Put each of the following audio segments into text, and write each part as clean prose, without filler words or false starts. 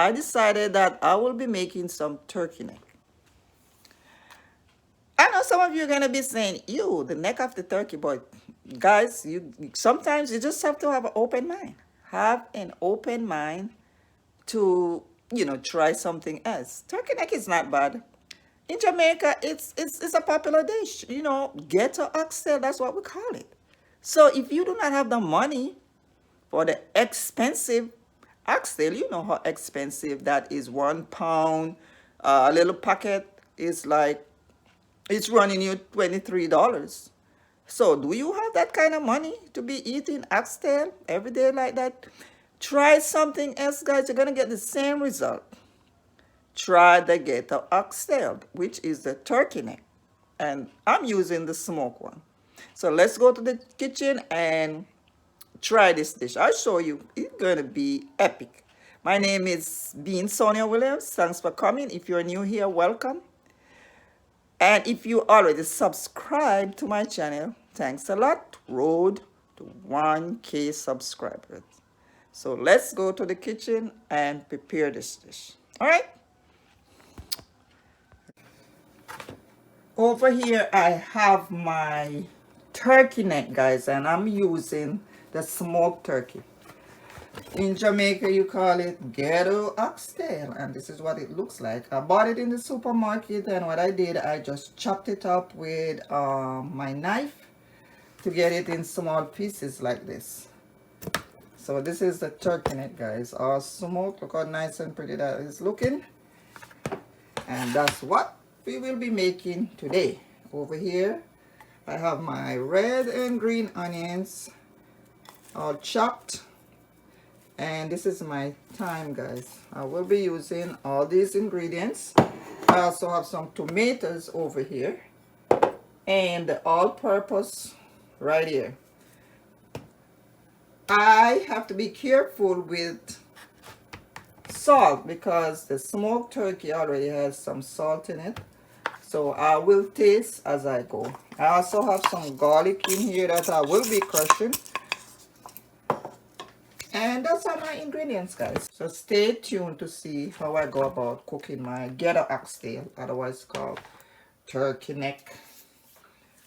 I decided that I will be making some turkey neck. I know some of you are gonna be saying, "Ew, the neck of the turkey," but guys, you sometimes you just have to have an open mind. Have an open mind to try something else. Turkey neck is not bad. In Jamaica, it's a popular dish. Ghetto oxtail, that's what we call it. So if you do not have the money for the expensive oxtail, you know how expensive that is. 1 pound, a little packet is like it's running you $23. So do you have that kind of money to be eating oxtail every day like that? Try something else, guys. You're gonna get the same result. Try the Ghetto Oxtail, which is the turkey neck. And I'm using the smoke one. So let's go to the kitchen and try this dish. I'll show you. It's going to be epic. My name is Bean Sonia Williams. Thanks for coming. If you're new here, welcome. And if you already subscribed to my channel, thanks a lot. Road to 1K subscribers. So let's go to the kitchen and prepare this dish. All right. Over here, I have my turkey neck, guys, and I'm using the smoked turkey. In Jamaica, you call it Ghetto Oxtail, and this is what it looks like. I bought it in the supermarket, and what I did, I just chopped it up with my knife to get it in small pieces like this. So this is the turkey neck, guys, all smoked. Look how nice and pretty that is looking. And that's what we will be making today. Over here, I have my red and green onions all chopped. And this is my thyme, guys. I will be using all these ingredients. I also have some tomatoes over here. And the all-purpose right here. I have to be careful with salt because the smoked turkey already has some salt in it. So I will taste as I go. I also have some garlic in here that I will be crushing. And that's all my ingredients, guys. So stay tuned to see how I go about cooking my Ghetto Oxtail, otherwise called turkey neck,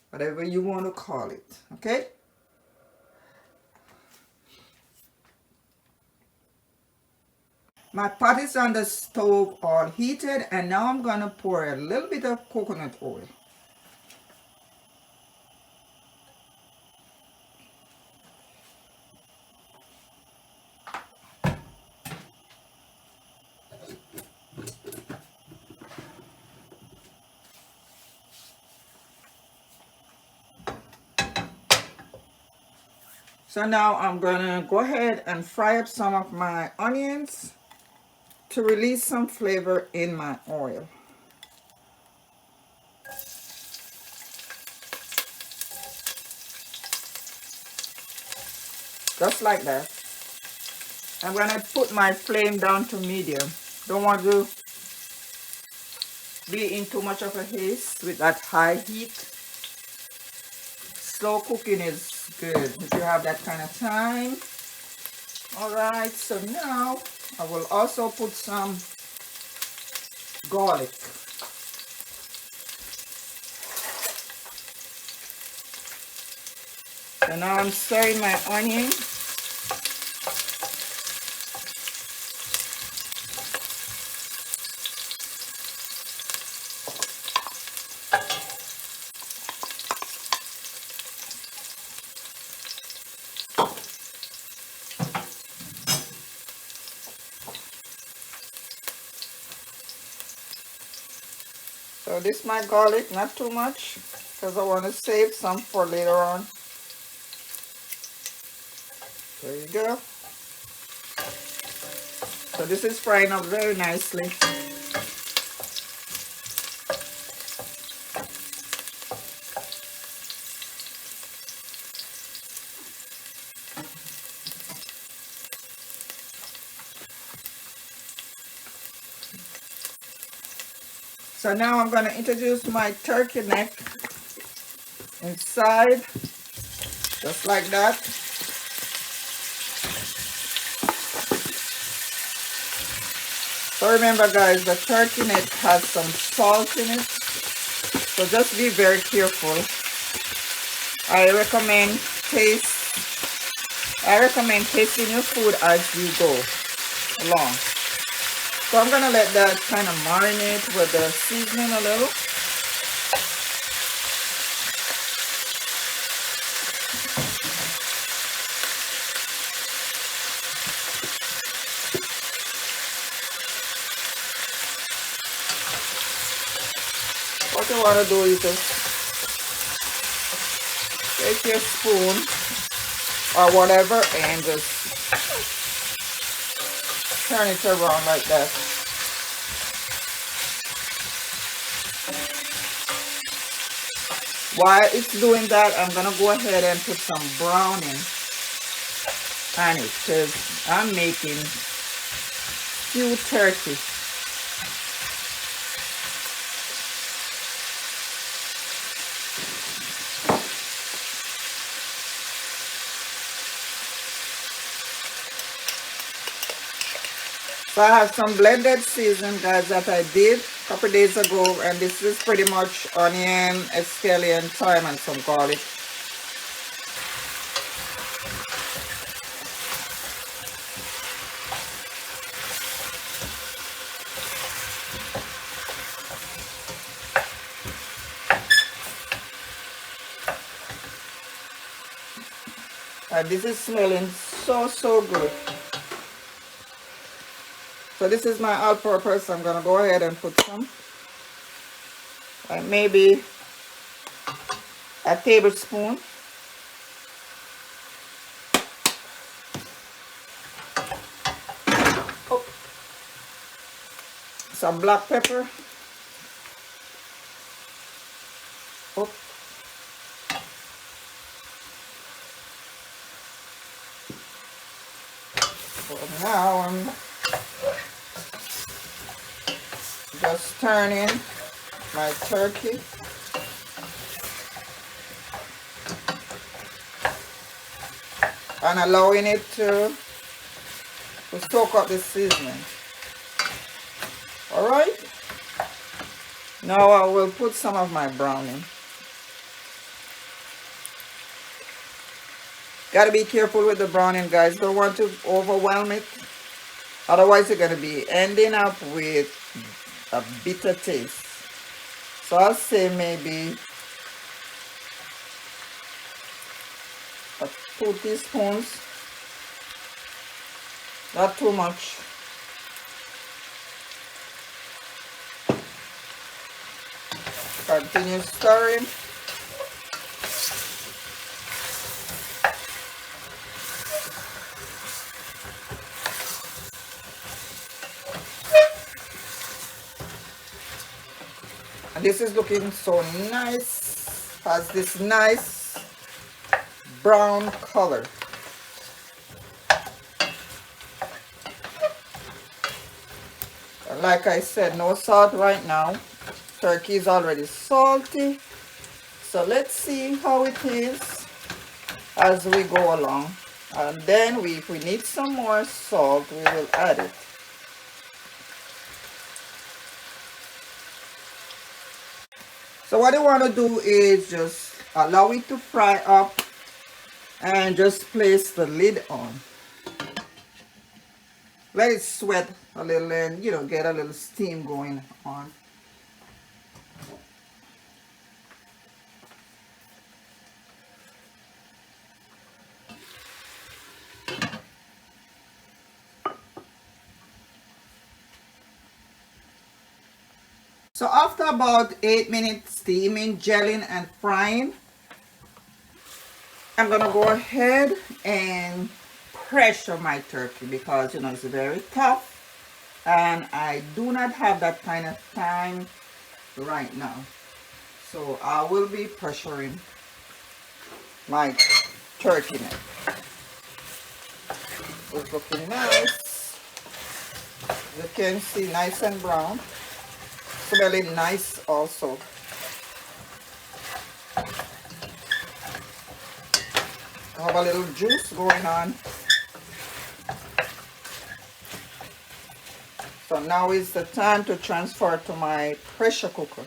whatever you want to call it, okay? My pot is on the stove all heated, and now I'm going to pour a little bit of coconut oil. So now I'm going to go ahead and fry up some of my onions to release some flavor in my oil. Just like that. I'm going to put my flame down to medium. Don't want to be in too much of a haste with that high heat. Slow cooking is good if you have that kind of time. Alright, so now I will also put some garlic. So now I'm stirring my onion. So this is my garlic, not too much, because I want to save some for later on. There you go. So this is frying up very nicely. So now I'm going to introduce my turkey neck inside, just like that. So remember guys, the turkey neck has some salt in it. So just be very careful. I recommend tasting your food as you go along. So I'm gonna let that kind of marinate with the seasoning a little. What you want to do is just take your spoon or whatever and just turn it around like that. While it's doing that, I'm gonna go ahead and put some browning on it because I'm making stewed turkey. So I have some blended season, guys, that I did a couple days ago, and this is pretty much onion, scallion, thyme, and some garlic. And this is smelling so good. So this is my all-purpose. I'm gonna go ahead and put some, maybe a tablespoon. Oh. Some black pepper. Oh. So now I'm just turning my turkey. And allowing it to soak up the seasoning. Alright. Now I will put some of my browning. Gotta be careful with the browning, guys. Don't want to overwhelm it. Otherwise you're gonna be ending up with a bitter taste. So I'll say maybe 2 teaspoons. Not too much. Continue stirring. And this is looking so nice. Has this nice brown color. And like I said, no salt right now. Turkey is already salty. So let's see how it is as we go along. And then if we need some more salt, we will add it. So what I want to do is just allow it to fry up and just place the lid on. Let it sweat a little and, you know, get a little steam going on. So after about 8 minutes steaming, gelling, and frying, I'm gonna go ahead and pressure my turkey because, you know, it's very tough and I do not have that kind of time right now. So I will be pressuring my turkey neck. It's looking nice. You can see nice and brown. Smelling nice also. Have a little juice going on. So now is the time to transfer to my pressure cooker.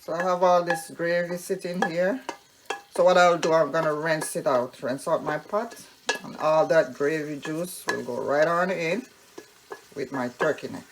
So I have all this gravy sitting here. So what I'll do, I'm gonna rinse it out. Rinse out my pot, and all that gravy juice will go right on in with my turkey neck.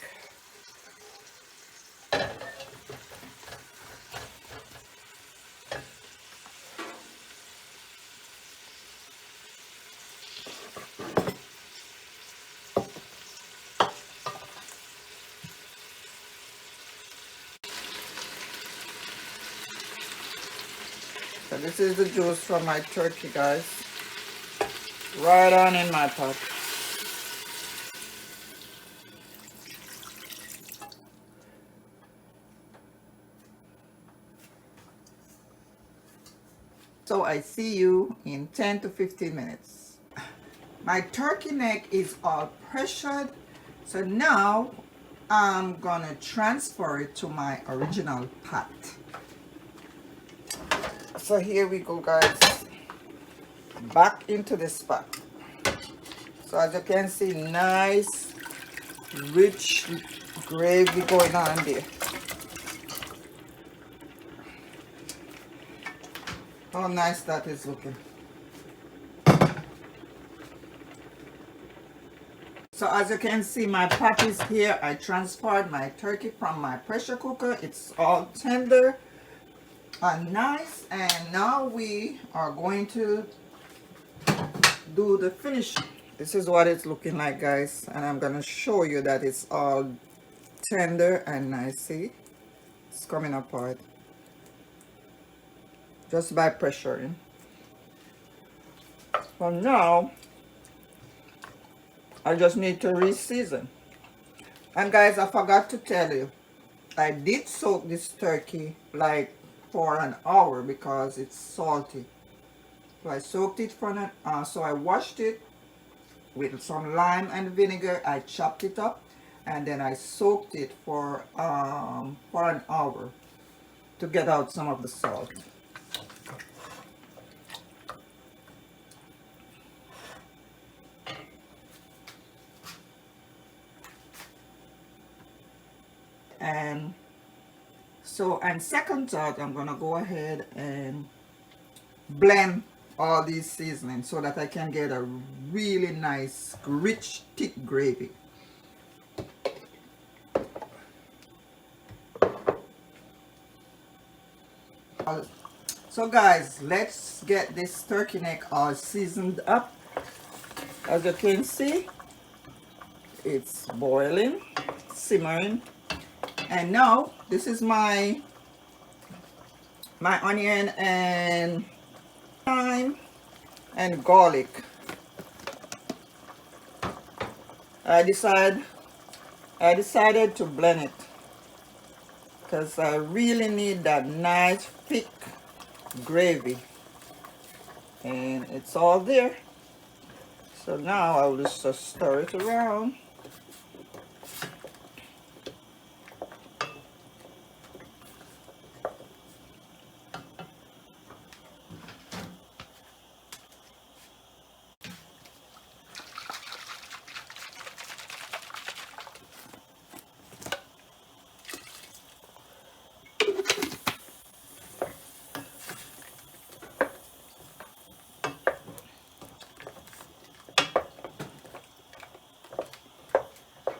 So this is the juice from my turkey, guys. Right on in my pot. So I see you in 10 to 15 minutes. My turkey neck is all pressured. So now I'm gonna transfer it to my original pot. So here we go, guys. Back into this pot. So as you can see, nice, rich gravy going on there. How nice that is looking. So as you can see, my pot is here. I transferred my turkey from my pressure cooker. It's all tender and nice. And now we are going to do the finishing. This is what it's looking like, guys. And I'm going to show you that it's all tender and nice. See? It's coming apart. Just by pressuring. Well, now I just need to re-season. And guys, I forgot to tell you, I did soak this turkey like for an hour because it's salty. So I soaked it for so I washed it with some lime and vinegar. I chopped it up and then I soaked it for an hour to get out some of the salt. And so, and second thought, I'm gonna go ahead and blend all these seasonings so that I can get a really nice, rich, thick gravy. So guys, let's get this turkey neck all seasoned up. As you can see, it's boiling, simmering. And now this is my onion and thyme and garlic. I decided to blend it because I really need that nice thick gravy, and it's all there. So now I'll just stir it around.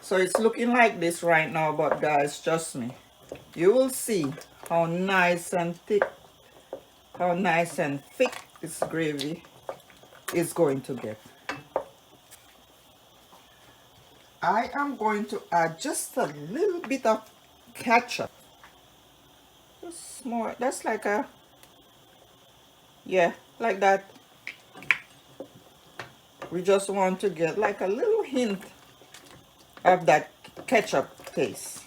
So it's looking like this right now, but guys, trust me, you will see how nice and thick, how nice and thick this gravy is going to get. I am going to add just a little bit of ketchup. Just more, that's like a, yeah, like that. We just want to get like a little hint of that ketchup taste.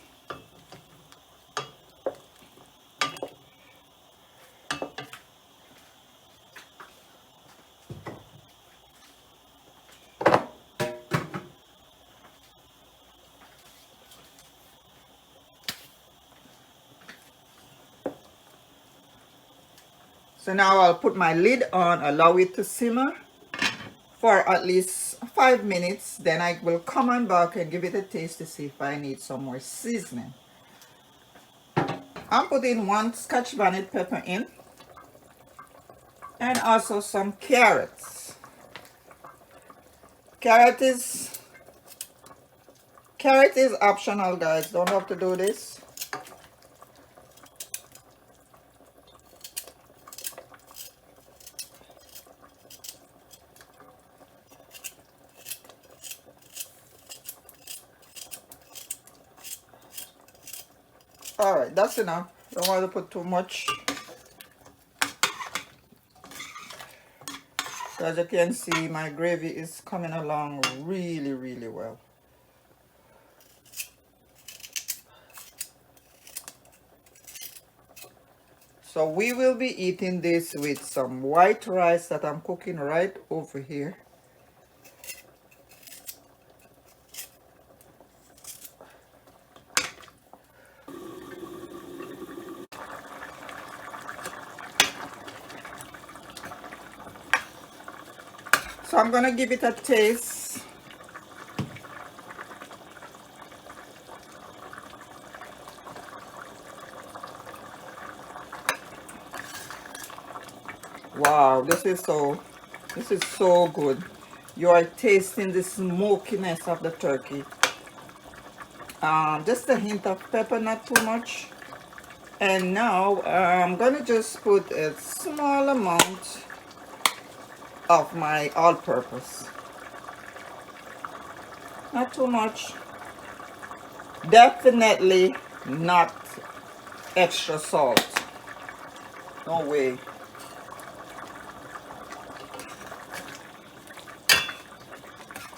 So now I'll put my lid on, allow it to simmer for at least 5 minutes. Then I will come on back and give it a taste to see if I need some more seasoning. I'm putting 1 Scotch bonnet pepper in, and also some carrots. Carrot is optional, guys. Don't have to do this. Alright, that's enough. Don't want to put too much. So as you can see, my gravy is coming along really, really well. So we will be eating this with some white rice that I'm cooking right over here. So I'm gonna give it a taste. Wow, this is so good. You are tasting the smokiness of the turkey. Just a hint of pepper, not too much. And now I'm gonna just put a small amount of my all-purpose. Not too much. Definitely not extra salt. No way.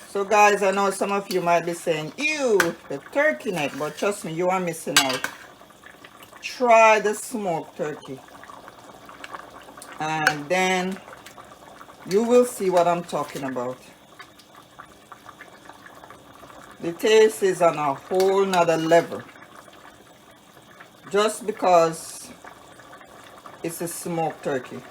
So guys, I know some of you might be saying, ew, the turkey neck, but trust me, you are missing out. Try the smoked turkey. And then you will see what I'm talking about. The taste is on a whole nother level. Just because it's a smoked turkey.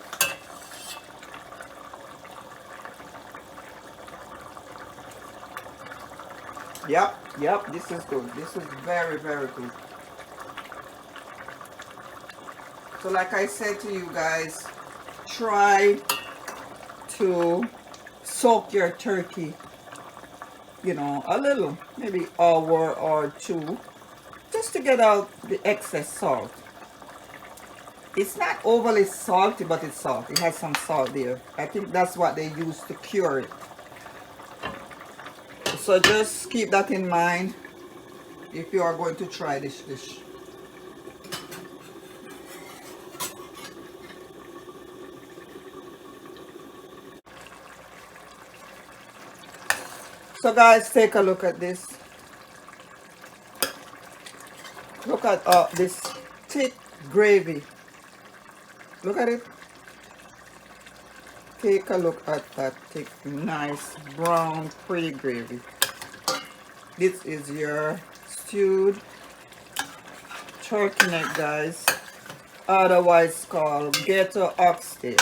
Yep, this is good. This is very, very good. So like I said to you guys, try to soak your turkey, you know, a little, maybe hour or two, just to get out the excess salt. It's not overly salty, but it's salt. It has some salt there. I think that's what they use to cure it. So just keep that in mind if you are going to try this dish. So guys, take a look at this. Look at this thick gravy. Look at it. Take a look at that thick, nice, brown, pretty gravy. This is your stewed turkey neck, guys. Otherwise called Ghetto Oxtail.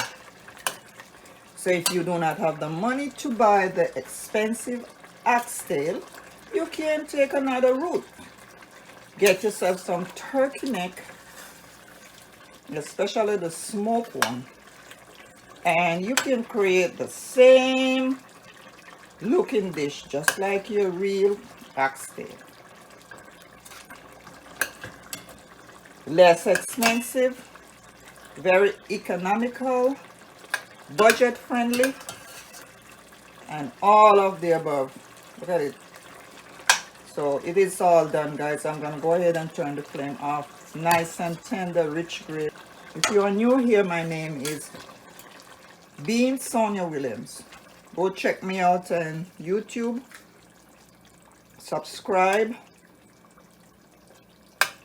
So if you do not have the money to buy the expensive oxtail, you can take another route. Get yourself some turkey neck, especially the smoked one, and you can create the same looking dish just like your real oxtail. Less expensive, very economical, budget friendly, and all of the above. Look at it. So it is all done, guys. I'm gonna go ahead and turn the flame off. Nice and tender, rich gravy. If you are new here, my name is Bean Sonia Williams. Go check me out on YouTube. Subscribe.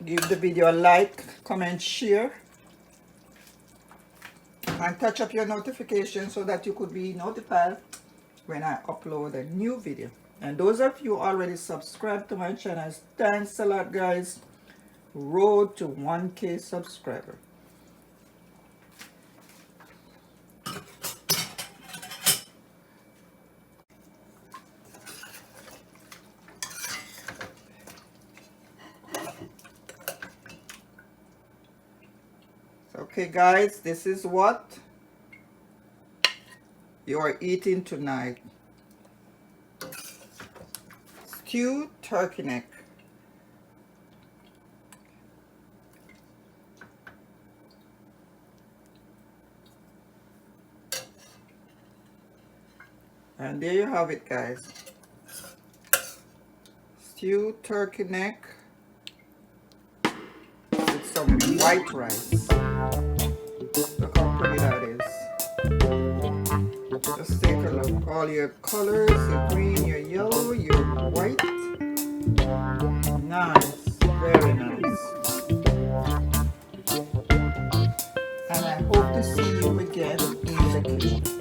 Give the video a like, comment, share. And touch up your notifications so that you could be notified when I upload a new video. And those of you already subscribed to my channel, thanks a lot, guys. Road to 1K subscriber. Okay, guys, this is what you are eating tonight. Stewed turkey neck. And there you have it, guys. Stewed turkey neck with some white rice. Look how pretty that is. Just take a look. All your colors, your green, your yellow, your white. Nice. Very nice. And I hope to see you again in the kitchen.